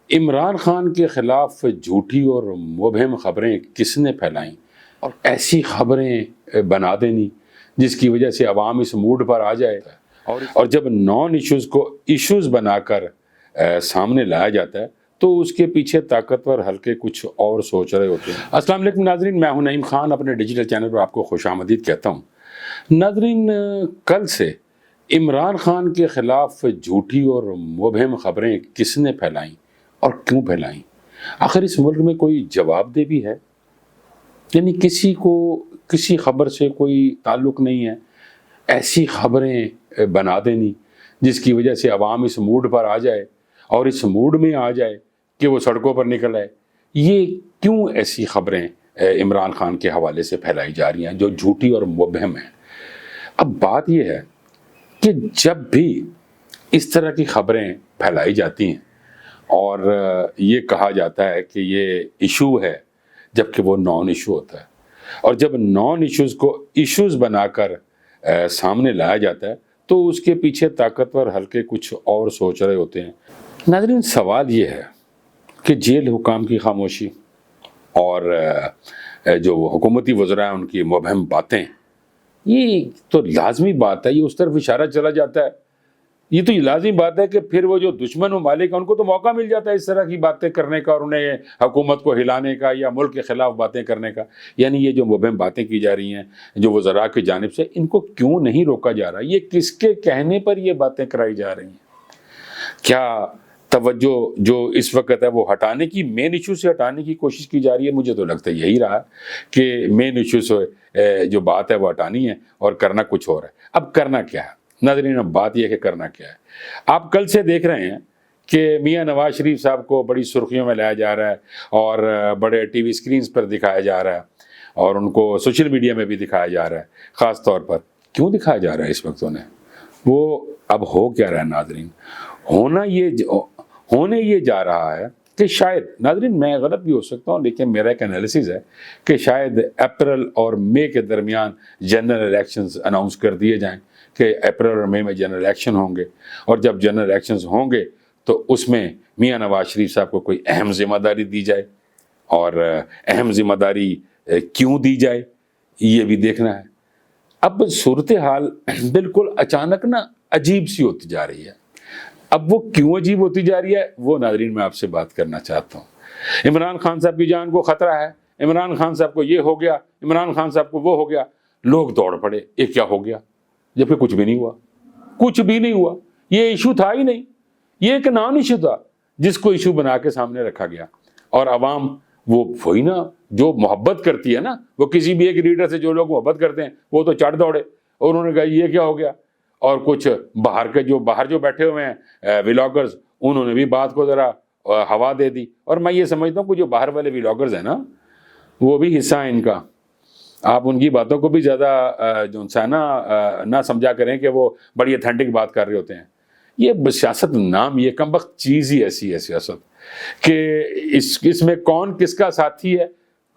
عمران خان کے خلاف جھوٹی اور مبہم خبریں کس نے پھیلائیں اور ایسی خبریں بنا دینی جس کی وجہ سے عوام اس موڈ پر آ جائے اور جب نان ایشوز کو ایشوز بنا کر سامنے لایا جاتا ہے تو اس کے پیچھے طاقتور حلقے کچھ اور سوچ رہے ہوتے ہیں۔ السلام علیکم ناظرین، میں ہوں نعیم خان، اپنے ڈیجیٹل چینل پر آپ کو خوش آمدید کہتا ہوں۔ ناظرین، کل سے عمران خان کے خلاف جھوٹی اور مبہم خبریں کس نے پھیلائیں اور کیوں پھیلائیں؟ آخر اس ملک میں کوئی جواب دہ بھی ہے؟ یعنی کسی کو کسی خبر سے کوئی تعلق نہیں ہے، ایسی خبریں بنا دینی جس کی وجہ سے عوام اس موڈ پر آ جائے اور اس موڈ میں آ جائے کہ وہ سڑکوں پر نکل آئے۔ یہ کیوں ایسی خبریں عمران خان کے حوالے سے پھیلائی جا رہی ہیں جو جھوٹی اور مبہم ہیں؟ اب بات یہ ہے کہ جب بھی اس طرح کی خبریں پھیلائی جاتی ہیں اور یہ کہا جاتا ہے کہ یہ ایشو ہے جبکہ وہ نان ایشو ہوتا ہے، اور جب نان ایشوز کو ایشوز بنا کر سامنے لایا جاتا ہے تو اس کے پیچھے طاقتور حلقے کچھ اور سوچ رہے ہوتے ہیں۔ ناظرین، سوال یہ ہے کہ جیل حکام کی خاموشی اور جو حکومتی وزراء ہیں ان کی مبہم باتیں، یہ تو لازمی بات ہے، یہ اس طرف اشارہ چلا جاتا ہے، یہ تو لازمی بات ہے کہ پھر وہ جو دشمن ممالک ہیں ان کو تو موقع مل جاتا ہے اس طرح کی باتیں کرنے کا اور انہیں حکومت کو ہلانے کا یا ملک کے خلاف باتیں کرنے کا۔ یعنی یہ جو مبہم باتیں کی جا رہی ہیں جو وزراء کی جانب سے، ان کو کیوں نہیں روکا جا رہا؟ یہ کس کے کہنے پر یہ باتیں کرائی جا رہی ہیں؟ کیا توجہ جو اس وقت ہے وہ ہٹانے کی، مین ایشو سے ہٹانے کی کوشش کی جا رہی ہے؟ مجھے تو لگتا ہے یہی رہا کہ مین ایشو سے جو بات ہے وہ ہٹانی ہے اور کرنا کچھ اور ہے۔ اب کرنا کیا ہے ناظرین؟ اب بات یہ ہے کہ کرنا کیا ہے۔ آپ کل سے دیکھ رہے ہیں کہ میاں نواز شریف صاحب کو بڑی سرخیوں میں لایا جا رہا ہے اور بڑے ٹی وی سکرینز پر دکھایا جا رہا ہے اور ان کو سوشل میڈیا میں بھی دکھایا جا رہا ہے۔ خاص طور پر کیوں دکھایا جا رہا ہے اس وقت انہیں؟ وہ اب ہو کیا رہا ہے ناظرین؟ ہونے یہ جا رہا ہے کہ شاید، ناظرین میں غلط بھی ہو سکتا ہوں لیکن میرا ایک انالیسز ہے کہ شاید اپریل اور مئی کے درمیان جنرل الیکشنز اناؤنس کر دیے جائیں کہ اپریل اور مئی میں جنرل الیکشن ہوں گے، اور جب جنرل الیکشنز ہوں گے تو اس میں میاں نواز شریف صاحب کو کوئی اہم ذمہ داری دی جائے، اور اہم ذمہ داری کیوں دی جائے یہ بھی دیکھنا ہے۔ اب صورتحال بالکل اچانک عجیب سی ہوتی جا رہی ہے۔ اب وہ کیوں عجیب ہوتی جا رہی ہے وہ ناظرین میں آپ سے بات کرنا چاہتا ہوں۔ عمران خان صاحب کی جان کو خطرہ ہے، عمران خان صاحب کو یہ ہو گیا، عمران خان صاحب کو وہ ہو گیا، لوگ دوڑ پڑے یہ کیا ہو گیا، جبکہ کچھ بھی نہیں ہوا، کچھ بھی نہیں ہوا، یہ ایشو تھا ہی نہیں، یہ ایک نان ایشو تھا جس کو ایشو بنا کے سامنے رکھا گیا، اور عوام وہی نا جو محبت کرتی ہے نا، وہ کسی بھی ایک لیڈر سے جو لوگ محبت کرتے ہیں وہ تو چڑھ دوڑے اور انہوں نے کہا یہ کیا ہو گیا، اور کچھ باہر جو بیٹھے ہوئے ہیں ولاگرز، انہوں نے بھی بات کو ذرا ہوا دے دی، اور میں یہ سمجھتا ہوں کہ جو باہر والے ولاگرز ہیں نا وہ بھی حصہ ہیں ان کا۔ آپ ان کی باتوں کو بھی زیادہ جو نہ سمجھا کریں کہ وہ بڑی اتھینٹک بات کر رہے ہوتے ہیں۔ یہ سیاست نام، یہ کمبخت چیز ہی ایسی ہے سیاست کہ اس میں کون کس کا ساتھی ہے،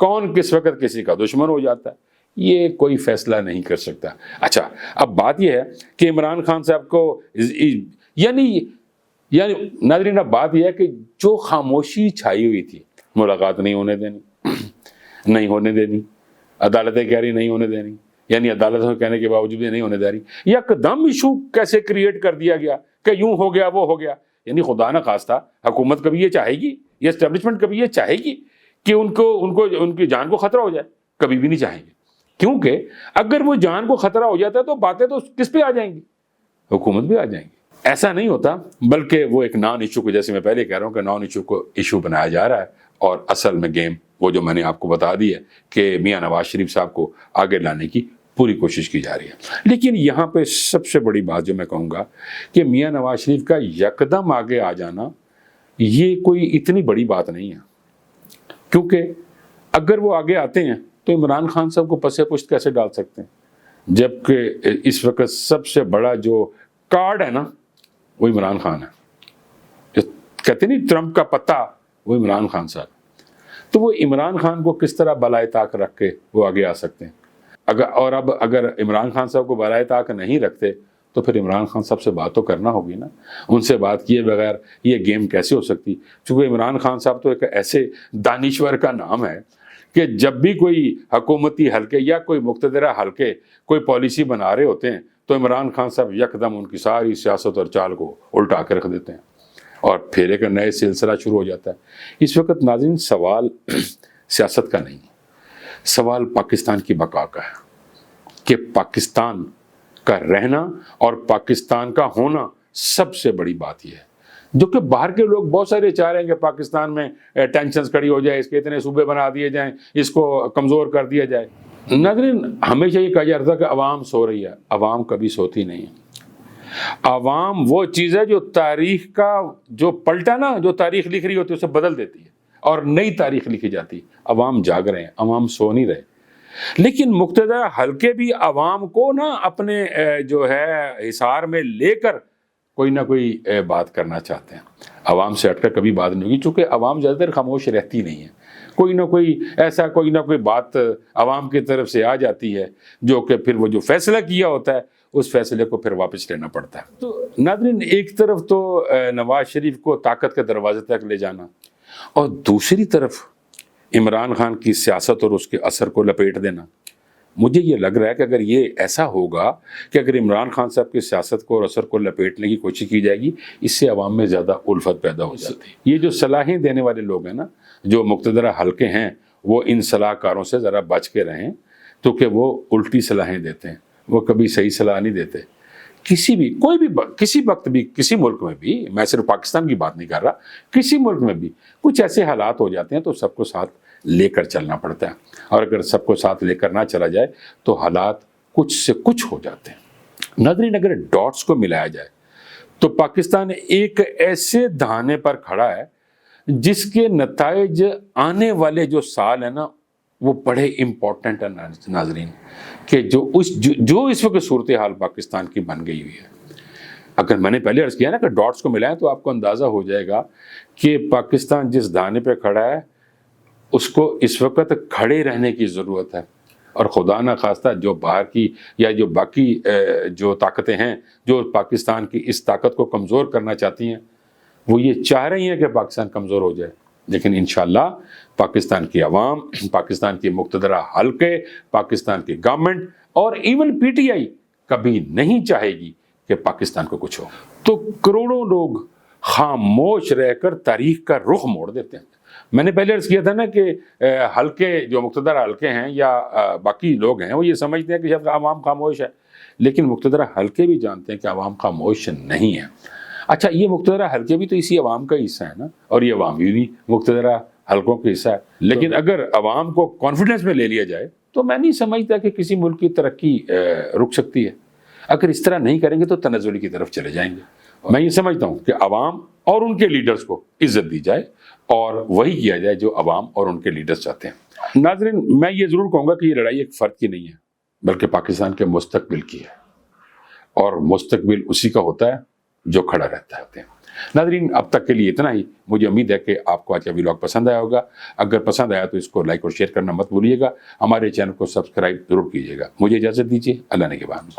کون کس وقت کسی کا دشمن ہو جاتا ہے، یہ کوئی فیصلہ نہیں کر سکتا۔ اچھا، اب بات یہ ہے کہ عمران خان صاحب کو یعنی ناظرین اب بات یہ ہے کہ جو خاموشی چھائی ہوئی تھی، ملاقات نہیں ہونے دینی، عدالتیں کہہ رہی نہیں ہونے دینی، یعنی عدالتوں کے کہنے کے باوجود بھی نہیں ہونے دے رہی، یکدم ایشو کیسے کریٹ کر دیا گیا کہ یوں ہو گیا وہ ہو گیا۔ یعنی خدا نہ خواستہ حکومت کبھی یہ چاہے گی، یہ اسٹیبلشمنٹ کبھی یہ چاہے گی کہ ان کی جان کو خطرہ ہو جائے؟ کبھی بھی نہیں چاہیں گے، کیونکہ اگر وہ جان کو خطرہ ہو جاتا ہے تو باتیں تو کس پہ آ جائیں گی؟ حکومت بھی آ جائیں گی۔ ایسا نہیں ہوتا، بلکہ وہ ایک نان ایشو کو، جیسے میں پہلے کہہ رہا ہوں کہ نان ایشو کو ایشو بنایا جا رہا ہے، اور اصل میں گیم وہ جو میں نے آپ کو بتا دی ہے کہ میاں نواز شریف صاحب کو آگے لانے کی پوری کوشش کی جا رہی ہے۔ لیکن یہاں پہ سب سے بڑی بات جو میں کہوں گا کہ میاں نواز شریف کا یکدم آگے آ جانا یہ کوئی اتنی بڑی بات نہیں ہے، کیونکہ اگر وہ آگے آتے ہیں تو عمران خان صاحب کو پسے پشت کیسے ڈال سکتے ہیں، جبکہ اس وقت سب سے بڑا جو کارڈ ہے نا وہ عمران خان ہے، جو کہتے نہیں ٹرمپ کا پتا، وہ عمران خان صاحب۔ تو وہ عمران خان کو کس طرح بالائے طاق رکھ کے وہ آگے آ سکتے ہیں؟ اگر عمران خان صاحب کو بالائے طاق نہیں رکھتے تو پھر عمران خان صاحب سے بات تو کرنا ہوگی نا. ان سے بات کیے بغیر یہ گیم کیسے ہو سکتی؟ چونکہ عمران خان صاحب تو ایک ایسے دانشور کا نام ہے کہ جب بھی کوئی حکومتی حلقے یا کوئی مقتدرہ حلقے کوئی پالیسی بنا رہے ہوتے ہیں تو عمران خان صاحب یکدم ان کی ساری سیاست اور چال کو الٹا کے رکھ دیتے ہیں اور پھر ایک نئے سلسلہ شروع ہو جاتا ہے. اس وقت ناظرین سوال سیاست کا نہیں، سوال پاکستان کی بقا کا ہے کہ پاکستان کا رہنا اور پاکستان کا ہونا سب سے بڑی بات یہ ہے. جو کہ باہر کے لوگ بہت سارے چاہ رہے ہیں کہ پاکستان میں ٹینشنز کھڑی ہو جائے، اس کے اتنے صوبے بنا دیے جائیں، اس کو کمزور کر دیا جائے. ناظرین ہمیشہ یہ کہا جاتا ہے کہ عوام سو رہی ہے، عوام کبھی سوتی نہیں ہے. عوام وہ چیز ہے جو تاریخ کا جو پلٹا نا، جو تاریخ لکھ رہی ہوتی ہے اسے بدل دیتی ہے اور نئی تاریخ لکھی جاتی ہے. عوام جاگ رہے ہیں، عوام سو نہیں رہے. لیکن مقتدر حلقے بھی عوام کو نا اپنے جو ہے حصار میں لے کر کوئی نہ کوئی بات کرنا چاہتے ہیں. عوام سے ہٹ کر کبھی بات نہیں ہوگی، چونکہ عوام زیادہ تر خاموش رہتی نہیں ہے. کوئی نہ کوئی بات عوام کی طرف سے آ جاتی ہے جو کہ پھر وہ جو فیصلہ کیا ہوتا ہے اس فیصلے کو پھر واپس لینا پڑتا ہے. تو ناظرین ایک طرف تو نواز شریف کو طاقت کے دروازے تک لے جانا اور دوسری طرف عمران خان کی سیاست اور اس کے اثر کو لپیٹ دینا. مجھے یہ لگ رہا ہے کہ اگر یہ ایسا ہوگا کہ اگر عمران خان صاحب کی سیاست کو اور اثر کو لپیٹنے کی کوشش کی جائے گی، اس سے عوام میں زیادہ الفت پیدا ہو جاتی ہے. یہ جو صلاحیں دینے والے لوگ ہیں نا، جو مقتدرہ حلقے ہیں، وہ ان صلاح کاروں سے ذرا بچ کے رہیں، تو کہ وہ الٹی صلاحیں دیتے ہیں، وہ کبھی صحیح صلاح نہیں دیتے. کسی وقت بھی کسی ملک میں بھی، میں صرف پاکستان کی بات نہیں کر رہا، کسی ملک میں بھی کچھ ایسے حالات ہو جاتے ہیں تو سب کو ساتھ لے کر چلنا پڑتا ہے. اور اگر سب کو ساتھ لے کر نہ چلا جائے تو حالات کچھ سے کچھ ہو جاتے ہیں. ناظرین اگر ڈاٹس کو ملایا جائے تو پاکستان ایک ایسے دھانے پر کھڑا ہے جس کے نتائج آنے والے جو سال ہیں نا وہ بڑے امپورٹنٹ ہیں ناظرین، کہ جو اس وقت صورتحال پاکستان کی بن گئی ہوئی ہے. اگر میں نے پہلے عرض کیا نا کہ ڈاٹس کو ملائیں تو آپ کو اندازہ ہو جائے گا کہ پاکستان جس دھانے پہ کھڑا ہے اس کو اس وقت کھڑے رہنے کی ضرورت ہے. اور خدا نہ خواستہ جو باہر کی یا جو باقی جو طاقتیں ہیں جو پاکستان کی اس طاقت کو کمزور کرنا چاہتی ہیں، وہ یہ چاہ رہی ہیں کہ پاکستان کمزور ہو جائے. لیکن انشاءاللہ پاکستان کی عوام، پاکستان کی مقتدرہ حلقے، پاکستان کی گورنمنٹ اور ایون پی ٹی آئی کبھی نہیں چاہے گی کہ پاکستان کو کچھ ہو. تو کروڑوں لوگ خاموش رہ کر تاریخ کا رخ موڑ دیتے ہیں. میں نے پہلے عرض کیا تھا نا کہ حلقے جو مقتدرہ حلقے ہیں یا باقی لوگ ہیں وہ یہ سمجھتے ہیں کہ شاید عوام خاموش ہے، لیکن مقتدرہ حلقے بھی جانتے ہیں کہ عوام خاموش نہیں ہے. اچھا یہ مقتدرہ حلقے بھی تو اسی عوام کا حصہ ہے نا، اور یہ عوام بھی مقتدرہ حلقوں کا حصہ ہے. لیکن اگر عوام کو کانفیڈنس میں لے لیا جائے تو میں نہیں سمجھتا کہ کسی ملک کی ترقی رک سکتی ہے. اگر اس طرح نہیں کریں گے تو تنزل کی طرف چلے جائیں گے. میں یہ سمجھتا ہوں کہ عوام اور ان کے لیڈرز کو عزت دی جائے اور وہی کیا جائے جو عوام اور ان کے لیڈرز چاہتے ہیں. ناظرین میں یہ ضرور کہوں گا کہ یہ لڑائی ایک فرد کی نہیں ہے بلکہ پاکستان کے مستقبل کی ہے، اور مستقبل اسی کا ہوتا ہے جو کھڑا رہتا ہے. ناظرین اب تک کے لیے اتنا ہی. مجھے امید ہے کہ آپ کو آج کا ویلاگ پسند آیا ہوگا. اگر پسند آیا تو اس کو لائک اور شیئر کرنا مت بھولیے گا. ہمارے چینل کو سبسکرائب ضرور کیجیے گا. مجھے اجازت دیجیے. اللہ نے کے بعد.